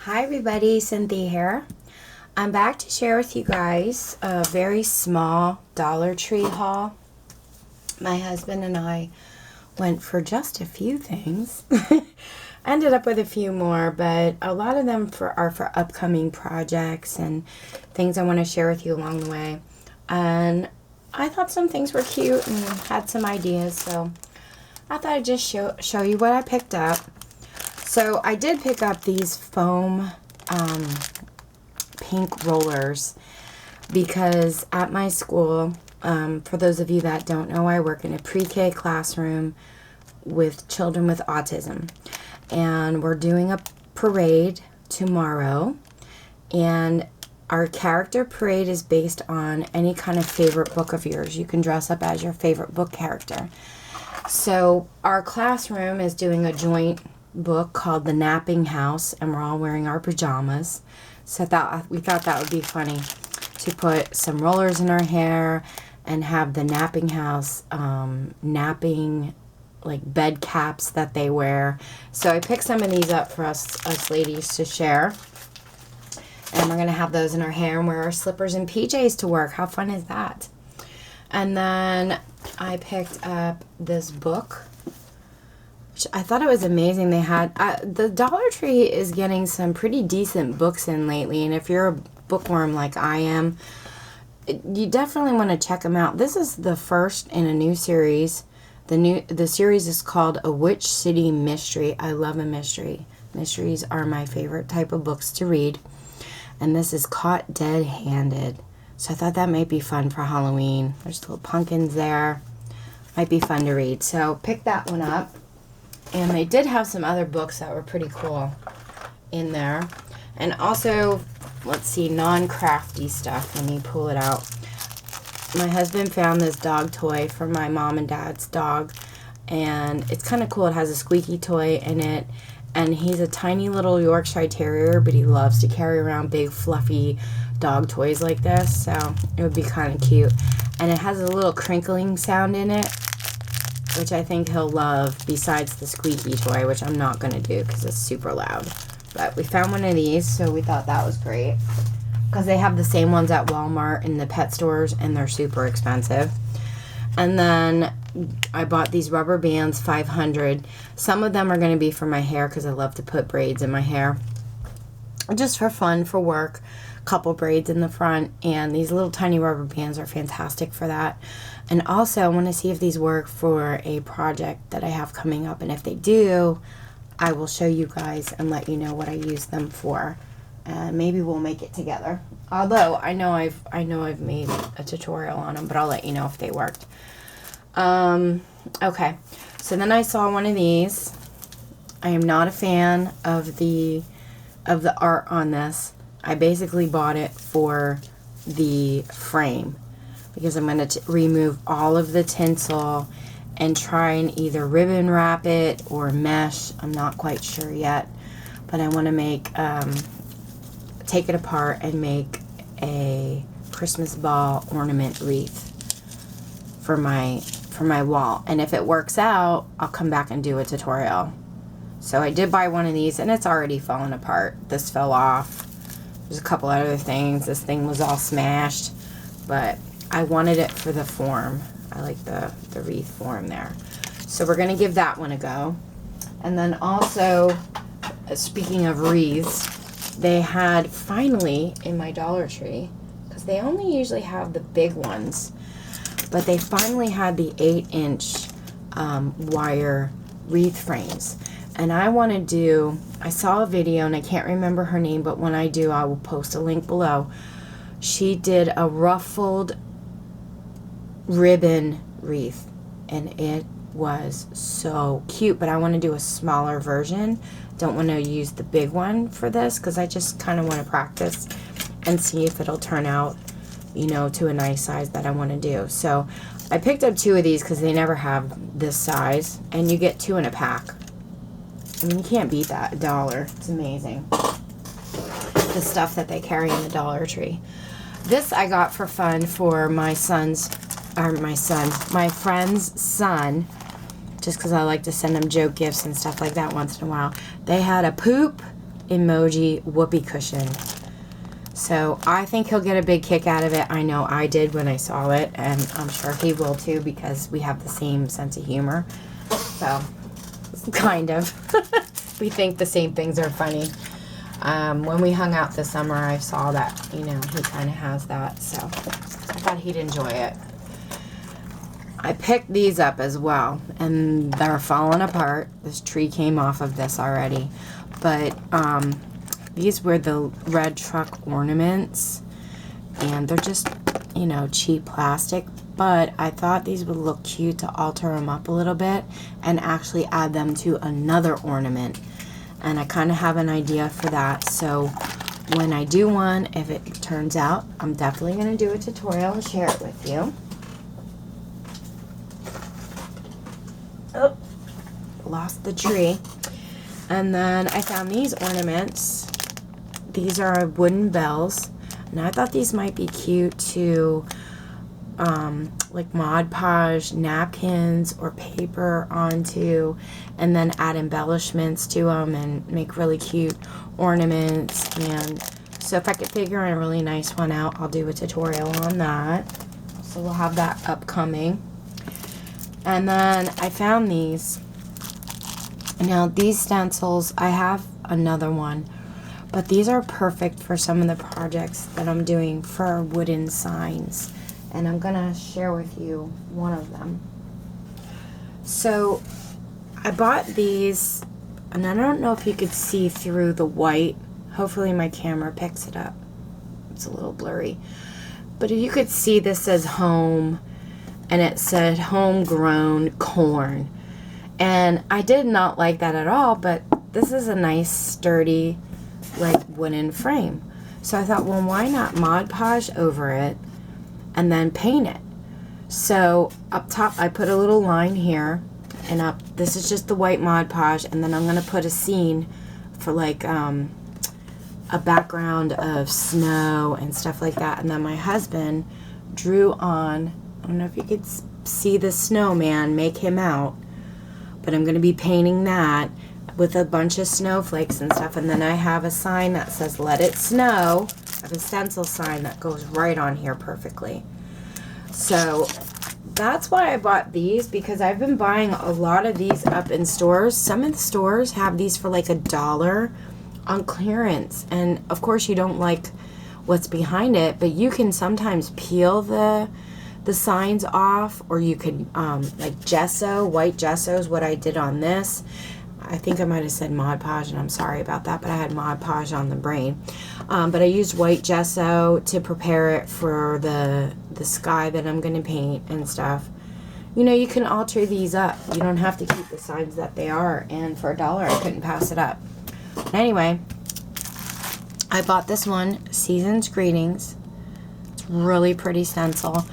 Hi everybody, Cynthia here. I'm back to share with you guys a very small Dollar Tree haul. My husband and I went for just a few things. Ended up with a few more, but a lot of them are for upcoming projects and things I want to share with you along the way. And I thought some things were cute and had some ideas, so I thought I'd just show you what I picked up. So I did pick up these foam pink rollers because at my school, for those of you that don't know, I work in a pre-K classroom with children with autism. And we're doing a parade tomorrow. And our character parade is based on any kind of favorite book of yours. You can dress up as your favorite book character. So our classroom is doing a joint book called The Napping House, and we're all wearing our pajamas. So we thought that would be funny to put some rollers in our hair and have the Napping House napping, like bed caps that they wear. So I picked some of these up for us ladies to share, and we're gonna have those in our hair and wear our slippers and PJs to work. How fun is that? And then I picked up this book. I thought it was amazing. They had the Dollar Tree is getting some pretty decent books in lately, and if you're a bookworm like I am, you definitely want to check them out. This is the first in a new series. The series is called A Witch City Mystery. I love a mystery. Mysteries are my favorite type of books to read, and this is Caught Dead-Handed. So I thought that might be fun for Halloween. There's little pumpkins there. Might be fun to read. So pick that one up. And they did have some other books that were pretty cool in there. And also, let's see, non-crafty stuff. Let me pull it out. My husband found this dog toy for my mom and dad's dog. And it's kind of cool. It has a squeaky toy in it. And he's a tiny little Yorkshire Terrier, but he loves to carry around big, fluffy dog toys like this. So it would be kind of cute. And it has a little crinkling sound in it, which I think he'll love, besides the squeaky toy, which I'm not going to do because it's super loud. But we found one of these, so we thought that was great. Because they have the same ones at Walmart and the pet stores, and they're super expensive. And then I bought these rubber bands, 500. Some of them are going to be for my hair because I love to put braids in my hair. Just for fun, for work. Couple braids in the front, and these little tiny rubber bands are fantastic for that. And also I want to see if these work for a project that I have coming up, and if they do, I will show you guys and let you know what I use them for, and maybe we'll make it together. Although I know I've made a tutorial on them, but I'll let you know if they worked. Okay, so then I saw one of these. I am not a fan of the art on this. I basically bought it for the frame because I'm going to remove all of the tinsel and try and either ribbon wrap it or mesh. I'm not quite sure yet, but I want to make take it apart and make a Christmas ball ornament wreath for my wall. And if it works out, I'll come back and do a tutorial. So I did buy one of these, and it's already fallen apart. This fell off. There's a couple other things. This thing was all smashed, but I wanted it for the form. I like the wreath form there. So we're going to give that one a go. And then also, speaking of wreaths, they had finally in my Dollar Tree, because they only usually have the big ones, but they finally had the 8-inch wire wreath frames. And I want to do, I saw a video, and I can't remember her name, but when I do, I will post a link below. She did a ruffled ribbon wreath, and it was so cute, but I want to do a smaller version. Don't want to use the big one for this because I just kind of want to practice and see if it'll turn out, you know, to a nice size that I want to do. So I picked up 2 of these because they never have this size, and you get 2 in a pack. I mean, you can't beat that. $1. It's amazing. The stuff that they carry in the Dollar Tree. This I got for fun for my friend's son, just because I like to send him joke gifts and stuff like that once in a while. They had a poop Emoji whoopee cushion. So I think he'll get a big kick out of it. I know I did when I saw it, and I'm sure he will too because we have the same sense of humor. So, kind of. We think the same things are funny. When we hung out this summer, I saw that, you know, he kind of has that. So I thought he'd enjoy it. I picked these up as well, and they're falling apart. This tree came off of this already. But these were the red Truck Ornaments, and they're just, you know, cheap plastic. But I thought these would look cute to alter them up a little bit and actually add them to another ornament. And I kind of have an idea for that. So when I do one, if it turns out, I'm definitely going to do a tutorial and share it with you. Oh, lost the tree. And then I found these ornaments. These are wooden bells. And I thought these might be cute to like Mod Podge napkins or paper onto, and then add embellishments to them and make really cute ornaments. And so if I could figure a really nice one out, I'll do a tutorial on that. So we'll have that upcoming. And then I found these. Now these stencils, I have another one, but these are perfect for some of the projects that I'm doing for wooden signs. And I'm gonna share with you one of them. So I bought these, and I don't know if you could see through the white. Hopefully my camera picks it up. It's a little blurry. But if you could see, this says home, and it said homegrown corn. And I did not like that at all, but this is a nice sturdy like wooden frame. So I thought, well, why not Mod Podge over it and then paint it? So up top I put a little line here, and up, this is just the white Mod Podge, and then I'm going to put a scene for like a background of snow and stuff like that. And then my husband drew on, I don't know if you could see the snowman, make him out, but I'm going to be painting that with a bunch of snowflakes and stuff. And then I have a sign that says let it snow. I have a stencil sign that goes right on here perfectly. So that's why I bought these, because I've been buying a lot of these up in stores. Some of the stores have these for like $1 on clearance, and of course you don't like what's behind it, but you can sometimes peel the signs off, or you could like gesso. White gesso is what I did on this. I think I might have said Mod Podge, and I'm sorry about that, but I had Mod Podge on the brain. But I used white gesso to prepare it for the sky that I'm going to paint and stuff. You know, you can alter these up. You don't have to keep the signs that they are, and for $1 I couldn't pass it up. Anyway, I bought this one, Season's Greetings. It's really pretty stencil.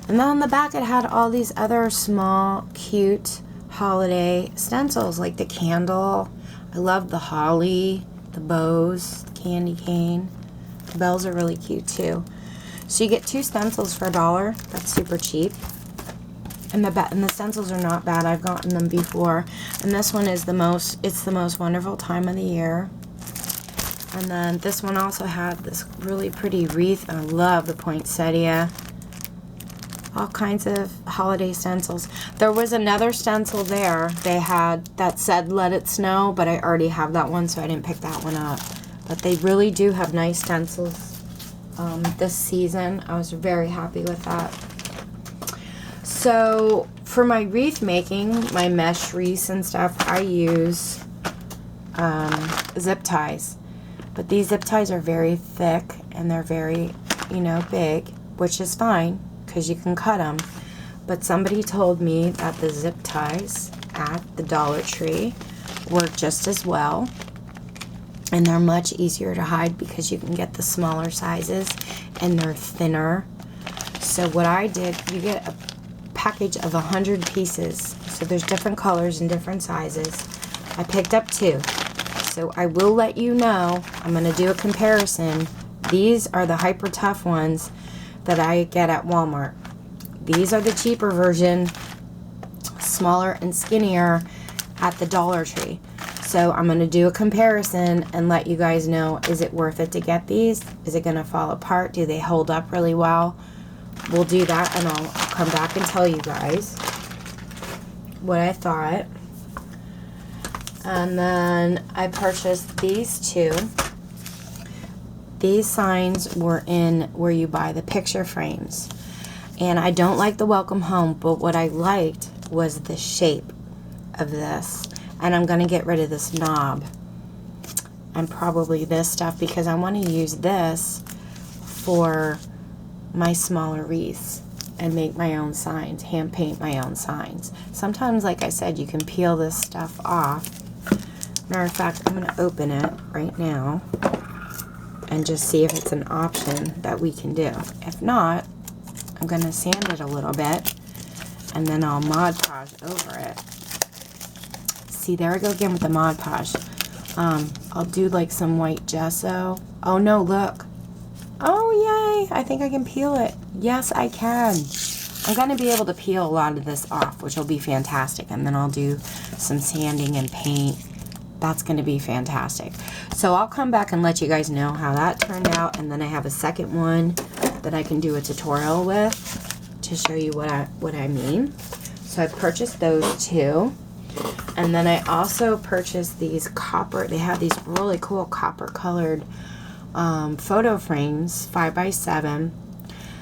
And then on the back it had all these other small, cute holiday stencils, like the candle. I love the holly, the bows, the candy cane. The bells are really cute too. So you get 2 stencils for $1. That's super cheap. And the stencils are not bad. I've gotten them before. And this one is it's the most wonderful time of the year. And then this one also had this really pretty wreath. I love the poinsettia. All kinds of holiday stencils. There was another stencil there they had that said let it snow, but I already have that one, so I didn't pick that one up. But they really do have nice stencils this season. I was very happy with that. So for my wreath making, my mesh wreaths and stuff, I use zip ties. But these zip ties are very thick, and they're very, you know, big, which is fine, because you can cut them. But somebody told me that the zip ties at the Dollar Tree work just as well, and they're much easier to hide because you can get the smaller sizes and they're thinner. So what I did, you get a package of 100 pieces, so there's different colors and different sizes. I picked up 2, so I will let you know. I'm going to do a comparison. These are the hyper tough ones that I get at Walmart. These are the cheaper version, smaller and skinnier, at the Dollar Tree. So I'm going to do a comparison and let you guys know, is it worth it to get these? Is it going to fall apart? Do they hold up really well? We'll do that, and I'll come back and tell you guys what I thought. And then I purchased these two. These signs were in where you buy the picture frames. And I don't like the welcome home, but what I liked was the shape of this. And I'm going to get rid of this knob and probably this stuff because I want to use this for my smaller wreaths and make my own signs, hand paint my own signs. Sometimes, like I said, you can peel this stuff off. Matter of fact, I'm going to open it right now and just see if it's an option that we can do. If not, I'm going to sand it a little bit and then I'll Mod Podge over it. See, there I go again with the Mod Podge. I'll do like some white gesso. Oh no, look. Oh yay, I think I can peel it. Yes, I can. I'm going to be able to peel a lot of this off, which will be fantastic. And then I'll do some sanding and paint. That's going to be fantastic. So I'll come back and let you guys know how that turned out. And then I have a second one that I can do a tutorial with to show you what I mean. So I purchased those two. And then I also purchased these copper, they have these really cool copper colored photo frames, 5x7.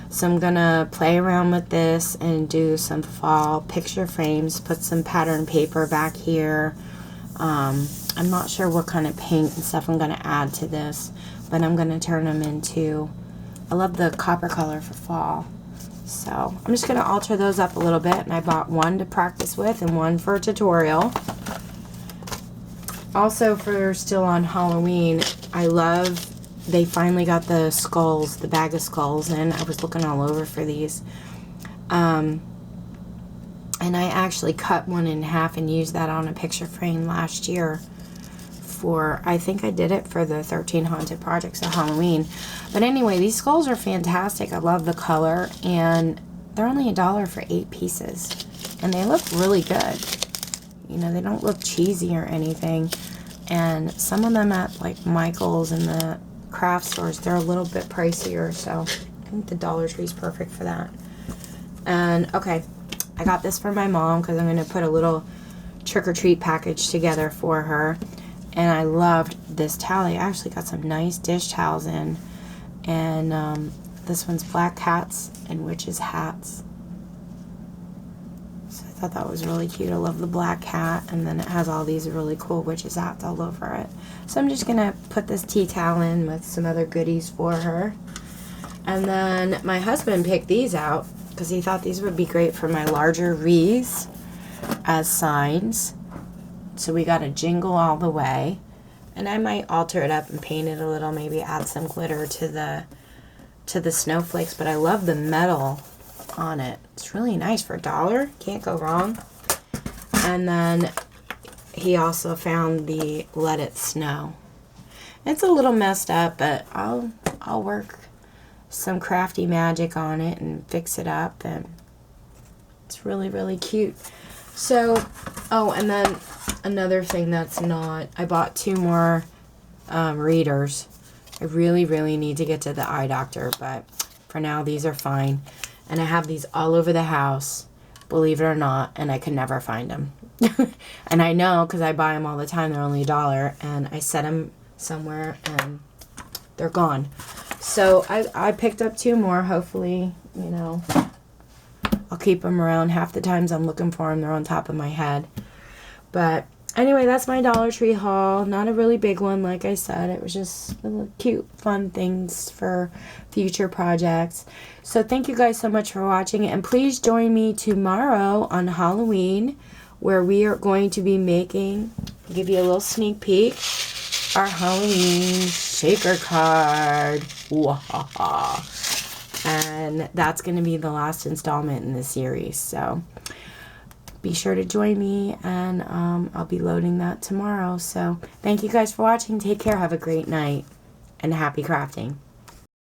So I'm gonna play around with this and do some fall picture frames, put some pattern paper back here. I'm not sure what kind of paint and stuff I'm gonna add to this, but I'm gonna turn them into, I love the copper color for fall. So I'm just going to alter those up a little bit, and I bought one to practice with and one for a tutorial. Also, for still on Halloween, I love, they finally got the skulls, the bag of skulls in. I was looking all over for these. And I actually cut one in half and used that on a picture frame last year. I think I did it for the 13 Haunted Projects of Halloween. But anyway, these skulls are fantastic. I love the color, and they're only $1 for 8 pieces. And they look really good. You know, they don't look cheesy or anything. And some of them at like Michael's and the craft stores, they're a little bit pricier. So I think the Dollar Tree is perfect for that. And okay, I got this for my mom because I'm going to put a little trick-or-treat package together for her. And I loved this towel. I actually got some nice dish towels in. And this one's black cats and witches' hats. So I thought that was really cute. I love the black cat. And then it has all these really cool witches' hats all over it. So I'm just going to put this tea towel in with some other goodies for her. And then my husband picked these out because he thought these would be great for my larger wreaths as signs. So we got a jingle all the way, and I might alter it up and paint it a little, maybe add some glitter to the snowflakes, but I love the metal on it. It's really nice for $1. Can't go wrong. And then he also found the Let It Snow. It's a little messed up, but I'll work some crafty magic on it and fix it up, and it's really, really cute. So, oh, and then another thing that's not, I bought 2 more readers. I really, really need to get to the eye doctor, but for now, these are fine. And I have these all over the house, believe it or not, and I can never find them. And I know because I buy them all the time. They're only $1, and I set them somewhere, and they're gone. So I picked up 2 more, hopefully, you know. I'll keep them around. Half the times I'm looking for them, they're on top of my head. But anyway, that's my Dollar Tree haul. Not a really big one, like I said. It was just little cute, fun things for future projects. So thank you guys so much for watching. And please join me tomorrow on Halloween, where we are going to be making, give you a little sneak peek, our Halloween shaker card. Wahaha. And that's going to be the last installment in the series. So be sure to join me, and I'll be loading that tomorrow. So thank you guys for watching. Take care. Have a great night, and happy crafting.